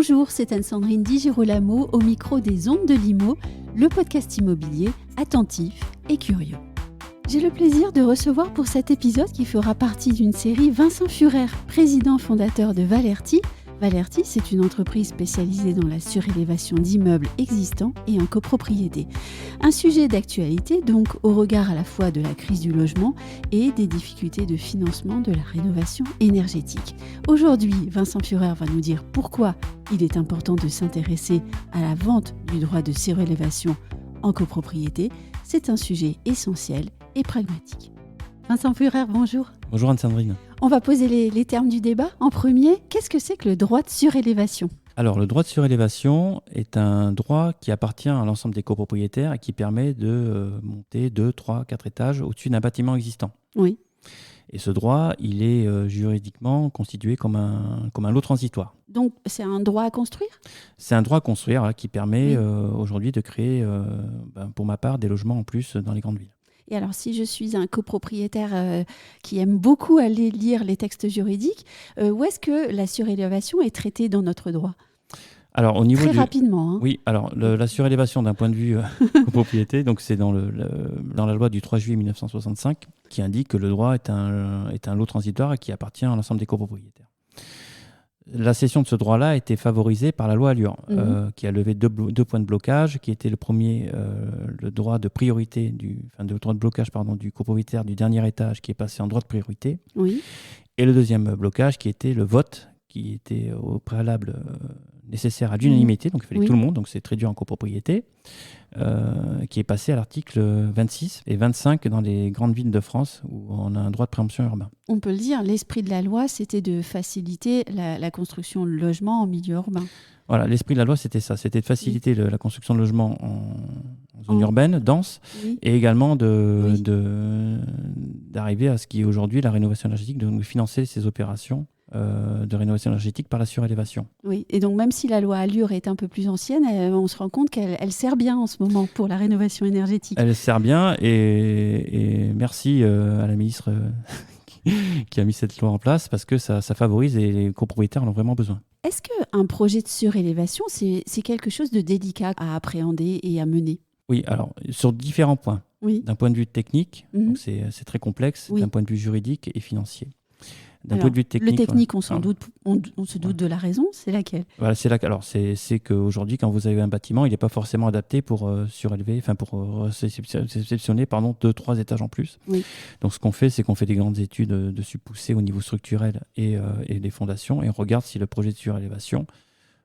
Bonjour, c'est Anne-Sandrine Di Girolamo au micro des Ondes de Limo, le podcast immobilier attentif et curieux. J'ai le plaisir de recevoir pour cet épisode qui fera partie d'une série Vincent Furer, président fondateur de Valerty. Valerty, c'est une entreprise spécialisée dans la surélévation d'immeubles existants et en copropriété. Un sujet d'actualité donc au regard à la fois de la crise du logement et des difficultés de financement de la rénovation énergétique. Aujourd'hui, Vincent Furer va nous dire pourquoi il est important de s'intéresser à la vente du droit de surélévation en copropriété. C'est un sujet essentiel et pragmatique. Vincent Furer, bonjour. Bonjour Anne-Sandrine. On va poser les termes du débat. En premier, qu'est-ce que c'est que le droit de surélévation ? Alors, le droit de surélévation est un droit qui appartient à l'ensemble des copropriétaires et qui permet de monter 2, 3, 4 étages au-dessus d'un bâtiment existant. Oui. Et ce droit, il est juridiquement constitué comme un lot transitoire. Donc, c'est un droit à construire ? C'est un droit à construire qui permet aujourd'hui de créer, pour ma part, des logements en plus dans les grandes villes. Et alors, si je suis un copropriétaire qui aime beaucoup aller lire les textes juridiques, où est-ce que la surélévation est traitée dans notre droit ? Alors, au niveau rapidement. Hein. Oui, alors la surélévation d'un point de vue copropriété, donc c'est dans la loi du 3 juillet 1965 qui indique que le droit est un lot transitoire et qui appartient à l'ensemble des copropriétaires. La cession de ce droit-là a été favorisée par la loi Allure, qui a levé deux points de blocage, qui était le premier, le droit de priorité, le droit de blocage du copropriétaire du dernier étage, qui est passé en droit de priorité. Oui. Et le deuxième blocage, qui était le vote, qui était au préalable nécessaire à l'unanimité, donc il fallait que tout le monde, donc c'est très dur en copropriété, qui est passé à l'article 26 et 25 dans les grandes villes de France où on a un droit de préemption urbain. On peut le dire, l'esprit de la loi, c'était de faciliter la construction de logements en milieu urbain. Voilà, l'esprit de la loi, c'était ça, c'était de faciliter la construction de logements en zone urbaine, dense, et également d'arriver à ce qui est aujourd'hui la rénovation énergétique, de financer ces opérations de rénovation énergétique par la surélévation. Oui, et donc même si la loi Allure est un peu plus ancienne, on se rend compte qu'elle sert bien en ce moment pour la rénovation énergétique. Elle sert bien et merci à la ministre qui a mis cette loi en place parce que ça favorise et les copropriétaires en ont vraiment besoin. Est-ce qu'un projet de surélévation, c'est quelque chose de délicat à appréhender et à mener ? Oui, alors sur différents points. Oui. D'un point de vue technique, donc c'est très complexe, d'un point de vue juridique et financier. D'un point de vue technique, le technique, on se doute de la raison, c'est laquelle ? Voilà, c'est qu'aujourd'hui, quand vous avez un bâtiment, il n'est pas forcément adapté pour surélever, pour réceptionner 2-3 étages en plus. Oui. Donc ce qu'on fait, c'est qu'on fait des grandes études dessus poussées au niveau structurel et des fondations, et on regarde si le projet de surélévation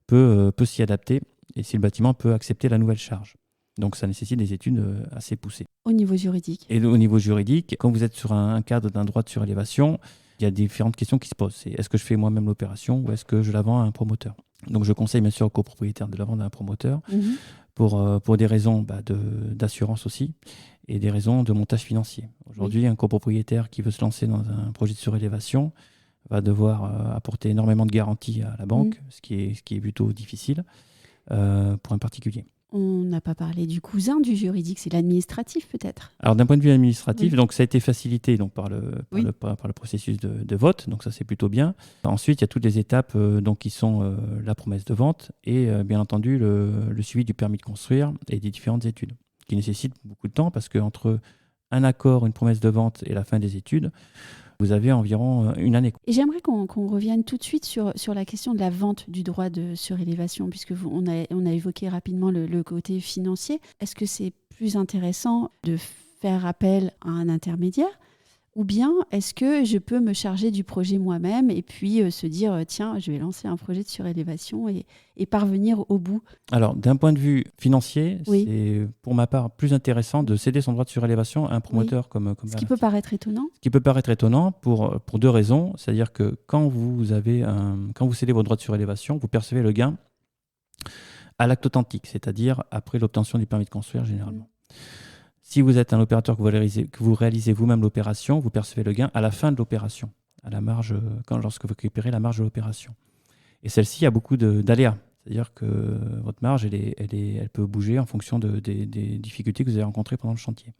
peut s'y adapter et si le bâtiment peut accepter la nouvelle charge. Donc ça nécessite des études assez poussées. Au niveau juridique. Et au niveau juridique, quand vous êtes sur un cadre d'un droit de surélévation, il y a différentes questions qui se posent. C'est est-ce que je fais moi-même l'opération ou est-ce que je la vends à un promoteur ? Donc je conseille bien sûr aux copropriétaires de la vendre à un promoteur pour des raisons d'assurance aussi et des raisons de montage financier. Aujourd'hui, un copropriétaire qui veut se lancer dans un projet de surélévation va devoir apporter énormément de garanties à la banque, ce qui est plutôt difficile pour un particulier. On n'a pas parlé du cousin du juridique, c'est l'administratif peut-être. Alors d'un point de vue administratif, donc ça a été facilité par le processus de vote, donc ça c'est plutôt bien. Ensuite, il y a toutes les étapes qui sont la promesse de vente et bien entendu le suivi du permis de construire et des différentes études, qui nécessitent beaucoup de temps parce qu'entre un accord, une promesse de vente et la fin des études, vous avez environ une année. Et j'aimerais qu'on revienne tout de suite sur la question de la vente du droit de surélévation, puisque on a évoqué rapidement le côté financier. Est-ce que c'est plus intéressant de faire appel à un intermédiaire ou bien est-ce que je peux me charger du projet moi-même et puis se dire tiens, je vais lancer un projet de surélévation et parvenir au bout ? Alors, d'un point de vue financier, c'est pour ma part plus intéressant de céder son droit de surélévation à un promoteur comme Ce qui peut paraître étonnant. Ce qui peut paraître étonnant pour deux raisons. C'est-à-dire que quand vous cédez votre droit de surélévation, vous percevez le gain à l'acte authentique, c'est-à-dire après l'obtention du permis de construire généralement. Si vous êtes un opérateur que vous réalisez vous-même l'opération, vous percevez le gain à la fin de l'opération, à la marge, lorsque vous récupérez la marge de l'opération. Et celle-ci a beaucoup d'aléas. C'est-à-dire que votre marge, elle peut bouger en fonction des difficultés que vous avez rencontrées pendant le chantier.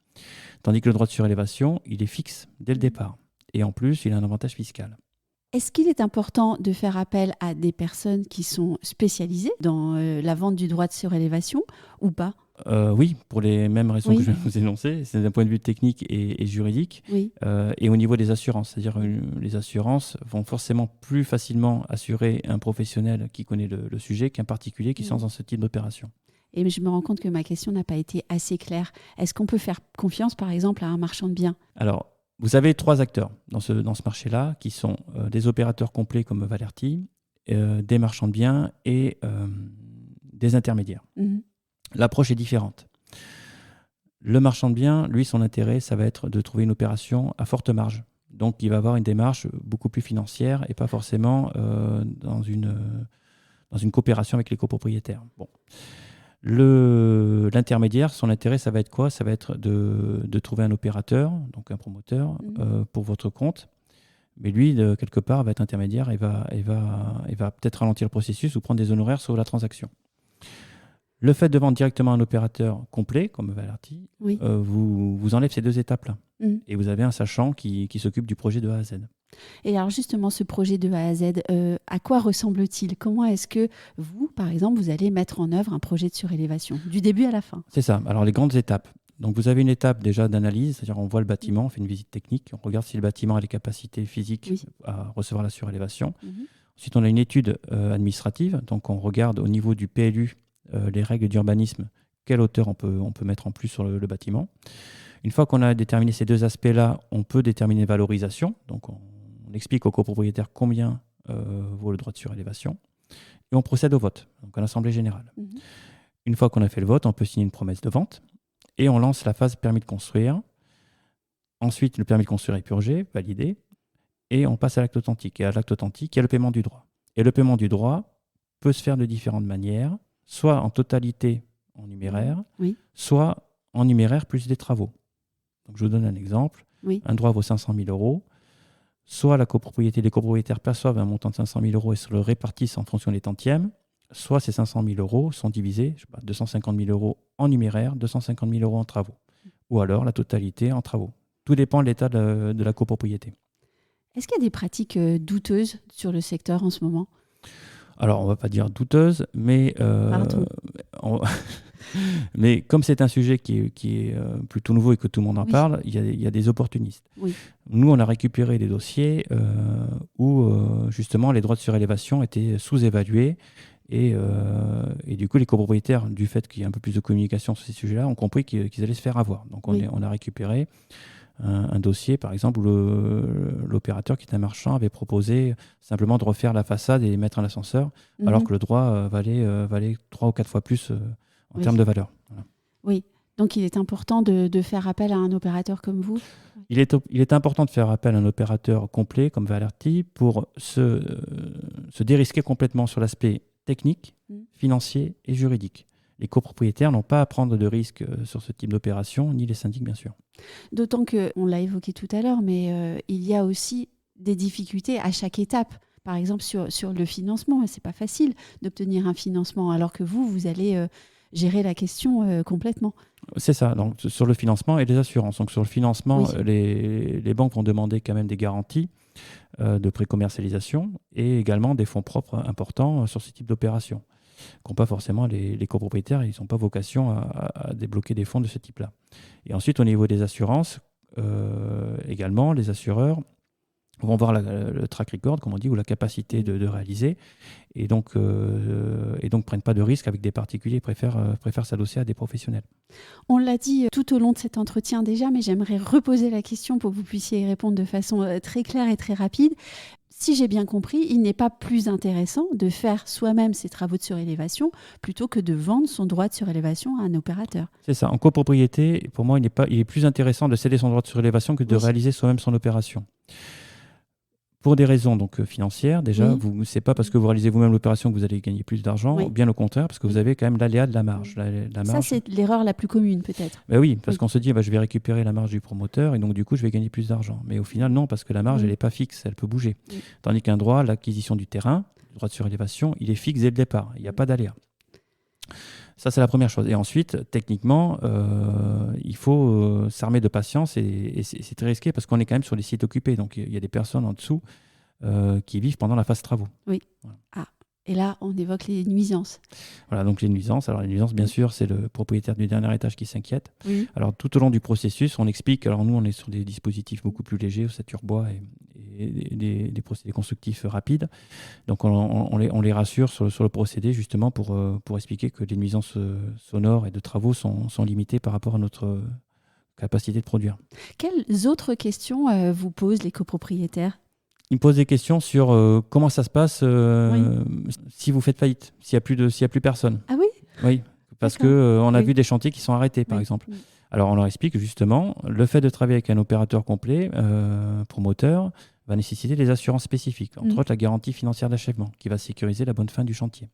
Tandis que le droit de surélévation, il est fixe dès le départ. Et en plus, il a un avantage fiscal. Est-ce qu'il est important de faire appel à des personnes qui sont spécialisées dans la vente du droit de surélévation ou pas ? Oui, pour les mêmes raisons Oui. que je viens de vous énoncer, c'est d'un point de vue technique et juridique, Oui. et au niveau des assurances. C'est-à-dire les assurances vont forcément plus facilement assurer un professionnel qui connaît le sujet qu'un particulier qui se lance dans ce type d'opération. Et je me rends compte que ma question n'a pas été assez claire. Est-ce qu'on peut faire confiance, par exemple, à un marchand de biens ? Alors, vous avez 3 acteurs dans ce marché-là, qui sont des opérateurs complets comme Valerty, des marchands de biens et des intermédiaires. L'approche est différente. Le marchand de biens, lui, son intérêt, ça va être de trouver une opération à forte marge. Donc, il va avoir une démarche beaucoup plus financière et pas forcément dans une coopération avec les copropriétaires. Bon. L'intermédiaire, son intérêt, ça va être quoi ? Ça va être de trouver un opérateur, donc un promoteur, pour votre compte. Mais lui, quelque part, va être intermédiaire et va peut-être ralentir le processus ou prendre des honoraires sur la transaction. Le fait de vendre directement à un opérateur complet, comme Valerty, vous enlève ces 2 étapes-là. Et vous avez un sachant qui s'occupe du projet de A à Z. Et alors justement, ce projet de A à Z, à quoi ressemble-t-il ? Comment est-ce que vous, par exemple, vous allez mettre en œuvre un projet de surélévation, du début à la fin ? C'est ça. Alors, les grandes étapes. Donc, vous avez une étape déjà d'analyse, c'est-à-dire on voit le bâtiment, on fait une visite technique, on regarde si le bâtiment a les capacités physiques à recevoir la surélévation. Ensuite, on a une étude administrative. Donc, on regarde au niveau du PLU, les règles d'urbanisme, quelle hauteur on peut mettre en plus sur le bâtiment. Une fois qu'on a déterminé ces 2 aspects-là, on peut déterminer valorisation. Donc, on explique au copropriétaire combien vaut le droit de surélévation. Et on procède au vote, donc à l'Assemblée générale. Une fois qu'on a fait le vote, on peut signer une promesse de vente et on lance la phase permis de construire. Ensuite, le permis de construire est purgé, validé, et on passe à l'acte authentique. Et à l'acte authentique, il y a le paiement du droit. Et le paiement du droit peut se faire de différentes manières, soit en totalité en numéraire, soit en numéraire plus des travaux. Donc, je vous donne un exemple. Un droit vaut 500 000 €. Soit les copropriétaires perçoivent un montant de 500 000 € et se le répartissent en fonction des tantièmes, soit ces 500 000 € sont divisés, 250 000 € en numéraire, 250 000 € en travaux. Ou alors la totalité en travaux. Tout dépend de l'état de la copropriété. Est-ce qu'il y a des pratiques douteuses sur le secteur en ce moment ? Alors, on ne va pas dire douteuses, mais mais comme c'est un sujet qui est plutôt nouveau et que tout le monde en parle, il y a des opportunistes. Nous, on a récupéré des dossiers où justement les droits de surélévation étaient sous-évalués et du coup, les copropriétaires, du fait qu'il y a un peu plus de communication sur ces sujets-là, ont compris qu'ils allaient se faire avoir. Donc, on a récupéré un dossier, par exemple, où l'opérateur, qui est un marchand, avait proposé simplement de refaire la façade et mettre un ascenseur, alors que le droit valait 3 ou 4 fois plus en termes de valeur. Voilà. Oui, donc il est important de faire appel à un opérateur comme vous ? Il est important de faire appel à un opérateur complet comme Valerty pour se dérisquer complètement sur l'aspect technique, financier et juridique. Les copropriétaires n'ont pas à prendre de risques sur ce type d'opération, ni les syndics, bien sûr. D'autant qu'on l'a évoqué tout à l'heure, mais il y a aussi des difficultés à chaque étape. Par exemple, sur le financement, ce n'est pas facile d'obtenir un financement, alors que vous allez gérer la question complètement. C'est ça, donc sur le financement et les assurances. Donc sur le financement, les banques vont demander quand même des garanties de pré-commercialisation et également des fonds propres importants sur ce type d'opération, qu'ont pas forcément les copropriétaires. Ils n'ont pas vocation à débloquer des fonds de ce type-là. Et ensuite, au niveau des assurances, également, les assureurs vont voir le track record, comme on dit, ou la capacité de réaliser, et donc prennent pas de risques avec des particuliers, préfèrent s'adosser à des professionnels. On l'a dit tout au long de cet entretien déjà, mais j'aimerais reposer la question pour que vous puissiez y répondre de façon très claire et très rapide. Si j'ai bien compris, il n'est pas plus intéressant de faire soi-même ses travaux de surélévation plutôt que de vendre son droit de surélévation à un opérateur. C'est ça. En copropriété, pour moi, il est plus intéressant de céder son droit de surélévation que de réaliser soi-même son opération. Pour des raisons donc financières, déjà, c'est pas parce que vous réalisez vous-même l'opération que vous allez gagner plus d'argent, bien au contraire, parce que vous avez quand même l'aléa de la marge. La marge. Ça, c'est l'erreur la plus commune, peut-être. Ben oui, parce qu'on se dit, je vais récupérer la marge du promoteur et donc du coup, je vais gagner plus d'argent. Mais au final, non, parce que la marge, elle n'est pas fixe, elle peut bouger. Tandis qu'un droit, l'acquisition du terrain, le droit de surélévation, il est fixe dès le départ, il n'y a pas d'aléa. Ça, c'est la première chose. Et ensuite, techniquement, il faut s'armer de patience et c'est très risqué parce qu'on est quand même sur les sites occupés. Donc, il y a des personnes en dessous qui vivent pendant la phase travaux. Oui. Voilà. Ah. Et là, on évoque les nuisances. Voilà, donc les nuisances. Alors les nuisances, bien sûr, c'est le propriétaire du dernier étage qui s'inquiète. Oui. Alors tout au long du processus, on explique. Alors nous, on est sur des dispositifs beaucoup plus légers, ossature bois et des procédés constructifs rapides. Donc on les rassure sur le procédé justement pour expliquer que les nuisances sonores et de travaux sont limitées par rapport à notre capacité de produire. Quelles autres questions vous posent les copropriétaires ? Ils me posent des questions sur comment ça se passe si vous faites faillite, s'il n'y a plus personne. Ah oui ? Oui, parce D'accord. qu'on a Oui. vu des chantiers qui sont arrêtés, par exemple. Oui. Alors, on leur explique justement, le fait de travailler avec un opérateur complet, promoteur, va nécessiter des assurances spécifiques, entre autres la garantie financière d'achèvement, qui va sécuriser la bonne fin du chantier.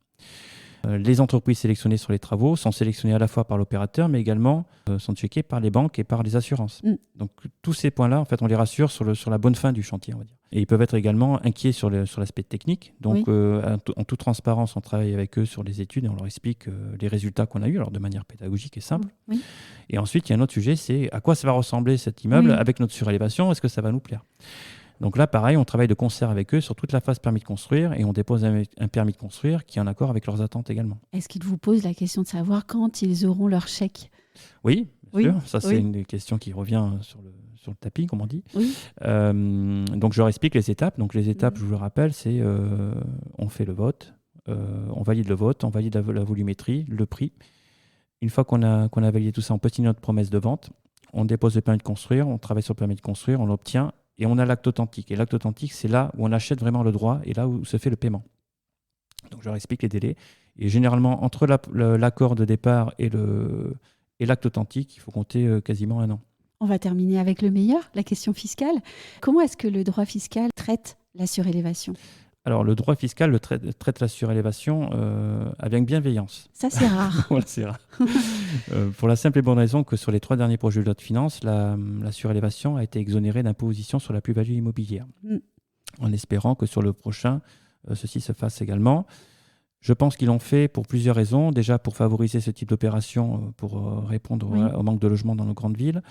Les entreprises sélectionnées sur les travaux sont sélectionnées à la fois par l'opérateur, mais également sont checkées par les banques et par les assurances. Donc, tous ces points-là, en fait, on les rassure sur la bonne fin du chantier, on va dire. Et ils peuvent être également inquiets sur l'aspect technique. Donc, en toute transparence, on travaille avec eux sur les études et on leur explique les résultats qu'on a eus, alors de manière pédagogique et simple. Oui. Et ensuite, il y a un autre sujet, c'est à quoi ça va ressembler cet immeuble avec notre surélévation, est-ce que ça va nous plaire ? Donc là, pareil, on travaille de concert avec eux sur toute la phase permis de construire et on dépose un permis de construire qui est en accord avec leurs attentes également. Est-ce qu'ils vous posent la question de savoir quand ils auront leur chèque ? Oui, bien sûr. Ça, c'est une des questions qui revient sur le tapis, comme on dit. Oui. Donc, je leur explique les étapes. Donc, les étapes, je vous le rappelle, c'est on fait le vote, on valide le vote, on valide la volumétrie, le prix. Une fois qu'on a validé tout ça, on peut signer notre promesse de vente. On dépose le permis de construire, on travaille sur le permis de construire, on l'obtient. Et on a l'acte authentique. Et l'acte authentique, c'est là où on achète vraiment le droit et là où se fait le paiement. Donc, je leur explique les délais. Et généralement, entre l'accord de départ et l'acte authentique, il faut compter quasiment 1 an. On va terminer avec le meilleur, la question fiscale. Comment est-ce que le droit fiscal traite la surélévation ? Alors, le droit fiscal traite la surélévation avec bienveillance. Ça, c'est rare. Voilà, c'est rare. Pour la simple et bonne raison que sur les 3 derniers projets de loi de finances, la surélévation a été exonérée d'imposition sur la plus-value immobilière. En espérant que sur le prochain, ceci se fasse également. Je pense qu'ils l'ont fait pour plusieurs raisons. Déjà, pour favoriser ce type d'opération, pour répondre au manque de logements dans nos grandes villes.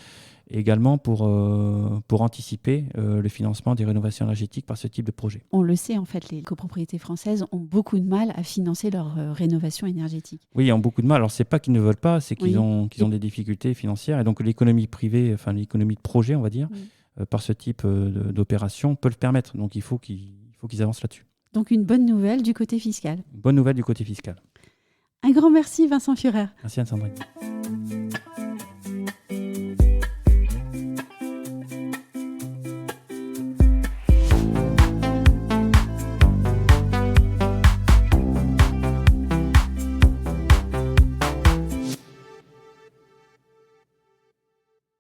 Et également pour anticiper le financement des rénovations énergétiques par ce type de projet. On le sait, en fait, les copropriétés françaises ont beaucoup de mal à financer leur rénovation énergétique. Oui, ils ont beaucoup de mal. Alors, ce n'est pas qu'ils ne veulent pas, c'est qu'ils ont des difficultés financières. Et donc, l'économie privée, enfin l'économie de projet, on va dire, par ce type d'opération, peut le permettre. Donc, il faut qu'ils avancent là-dessus. Donc, une bonne nouvelle du côté fiscal. Bonne nouvelle du côté fiscal. Un grand merci, Vincent Fürer. Merci, Anne-Sandrine.